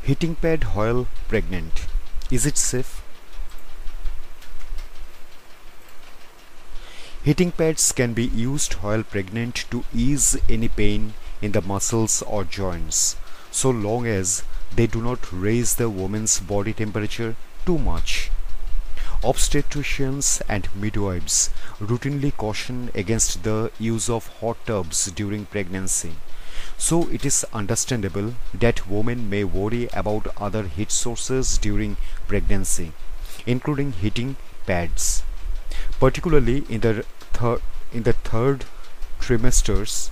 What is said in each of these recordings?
Heating pad while pregnant. Is it safe? Heating pads can be used while pregnant to ease any pain in the muscles or joints, so long as they do not raise the woman's body temperature too much. Obstetricians and midwives routinely caution against the use of hot tubs during pregnancy, so it is understandable that women may worry about other heat sources during pregnancy, including heating pads, particularly in the third trimesters,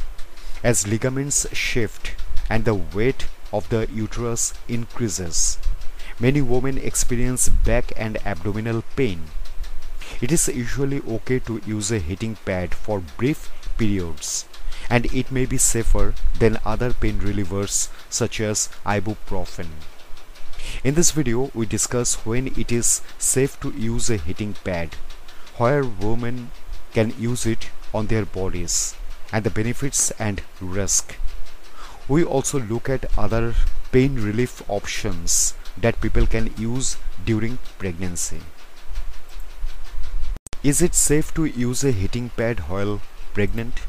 as ligaments shift and the weight of the uterus increases. Many women experience back and abdominal pain. It is usually okay to use a heating pad for brief periods, and it may be safer than other pain relievers such as ibuprofen. In this video, we discuss when it is safe to use a heating pad, where women can use it on their bodies, and the benefits and risk. We also look at other pain relief options that people can use during pregnancy. Is it safe to use a heating pad while pregnant?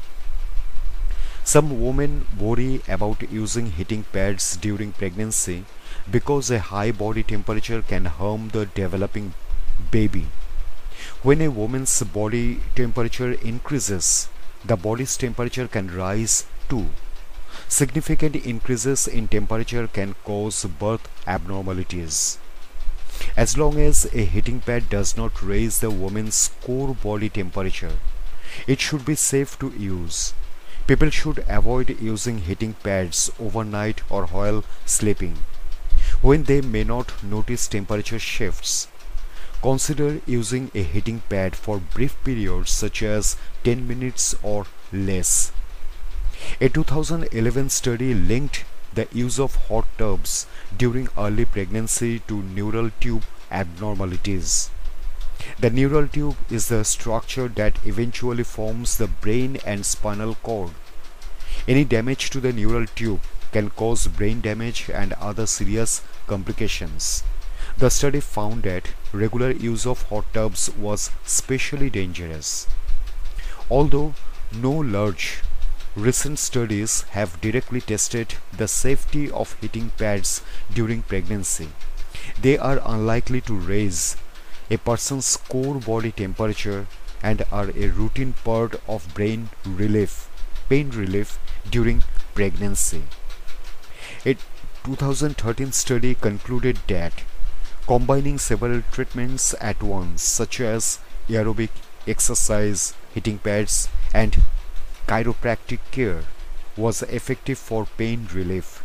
Some women worry about using heating pads during pregnancy because a high body temperature can harm the developing baby. When a woman's body temperature increases, the body's temperature can rise too. Significant increases in temperature can cause birth abnormalities. As long as a heating pad does not raise the woman's core body temperature, it should be safe to use. People should avoid using heating pads overnight or while sleeping, when they may not notice temperature shifts. Consider using a heating pad for brief periods such as 10 minutes or less. A 2011 study linked the use of hot tubs during early pregnancy to neural tube abnormalities. The neural tube is the structure that eventually forms the brain and spinal cord. Any damage to the neural tube can cause brain damage and other serious complications. The study found that regular use of hot tubs was especially dangerous. Although no large recent studies have directly tested the safety of heating pads during pregnancy, they are unlikely to raise a person's core body temperature and are a routine part of pain relief during pregnancy. A 2013 study concluded that combining several treatments at once, such as aerobic exercise, heating pads, and chiropractic care, was effective for pain relief.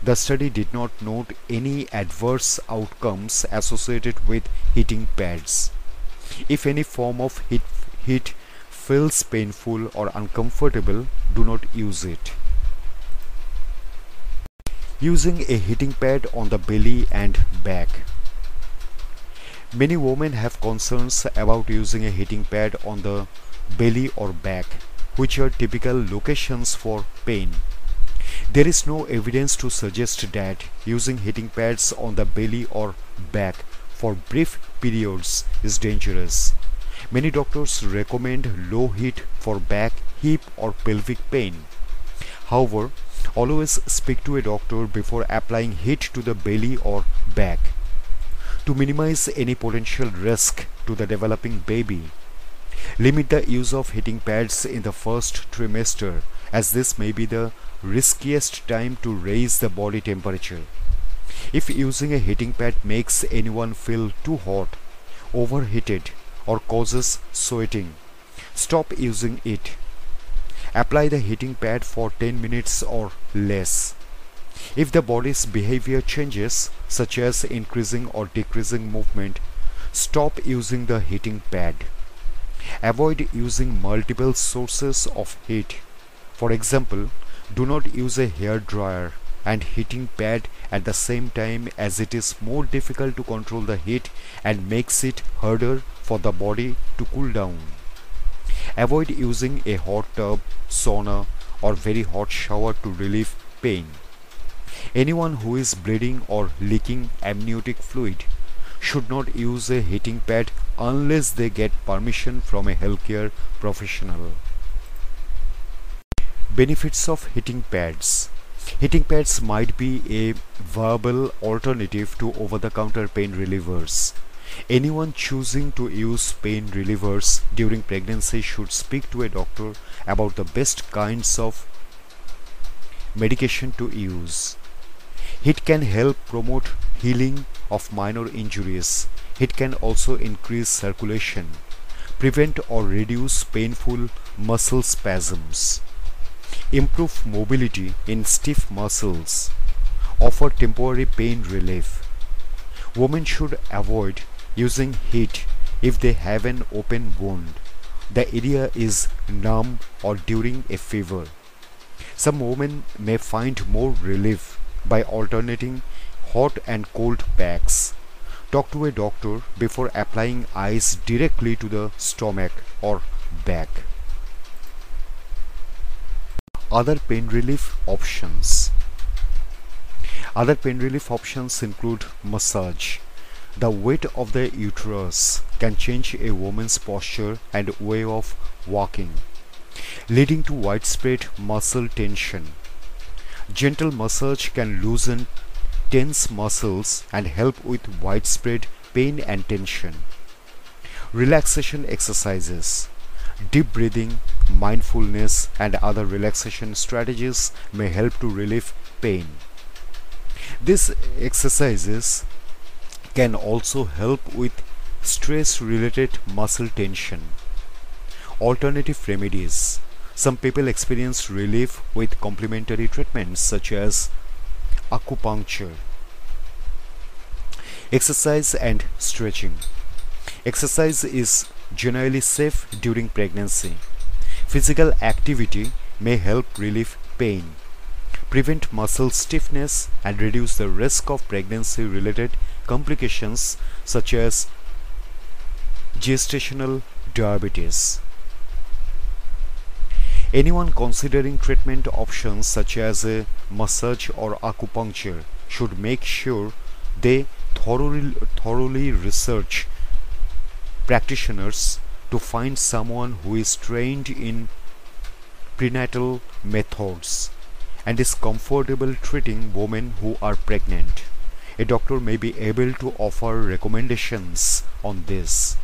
The study did not note any adverse outcomes associated with heating pads. If any form of heat feels painful or uncomfortable, do not use it. Using a heating pad on the belly and back. Many women have concerns about using a heating pad on the belly or back, which are typical locations for pain. There is no evidence to suggest that using heating pads on the belly or back for brief periods is dangerous. Many doctors recommend low heat for back, hip, or pelvic pain. However, always speak to a doctor before applying heat to the belly or back to minimize any potential risk to the developing baby. Limit the use of heating pads in the first trimester, as this may be the riskiest time to raise the body temperature. If using a heating pad makes anyone feel too hot, overheated, or causes sweating, stop using it. Apply the heating pad for 10 minutes or less. If the body's behavior changes, such as increasing or decreasing movement, stop using the heating pad. Avoid using multiple sources of heat. For example, do not use a hair dryer and heating pad at the same time, as it is more difficult to control the heat and makes it harder for the body to cool down. Avoid using a hot tub, sauna, or very hot shower to relieve pain. Anyone who is bleeding or leaking amniotic fluid should not use a heating pad unless they get permission from a healthcare professional. Benefits of heating pads. Heating pads might be a viable alternative to over-the-counter pain relievers. Anyone choosing to use pain relievers during pregnancy should speak to a doctor about the best kinds of medication to use. Heat can help promote healing of minor injuries. Heat can also increase circulation, prevent or reduce painful muscle spasms, improve mobility in stiff muscles, offer temporary pain relief. Women should avoid using heat if they have an open wound, the area is numb, or during a fever. Some women may find more relief by alternating hot and cold packs. Talk to a doctor before applying ice directly to the stomach or back. Other pain relief options. Other pain relief options include massage. The weight of the uterus can change a woman's posture and way of walking, leading to widespread muscle tension. Gentle massage can loosen tense muscles and help with widespread pain and tension. Relaxation exercises. Deep breathing, mindfulness, and other relaxation strategies may help to relieve pain. These exercises can also help with stress-related muscle tension. Alternative remedies. Some people experience relief with complementary treatments such as acupuncture. Exercise and stretching. Exercise is generally safe during pregnancy. Physical activity may help relieve pain, prevent muscle stiffness, and reduce the risk of pregnancy-related complications such as gestational diabetes. Anyone considering treatment options such as a massage or acupuncture should make sure they thoroughly research practitioners to find someone who is trained in prenatal methods and is comfortable treating women who are pregnant. A doctor may be able to offer recommendations on this.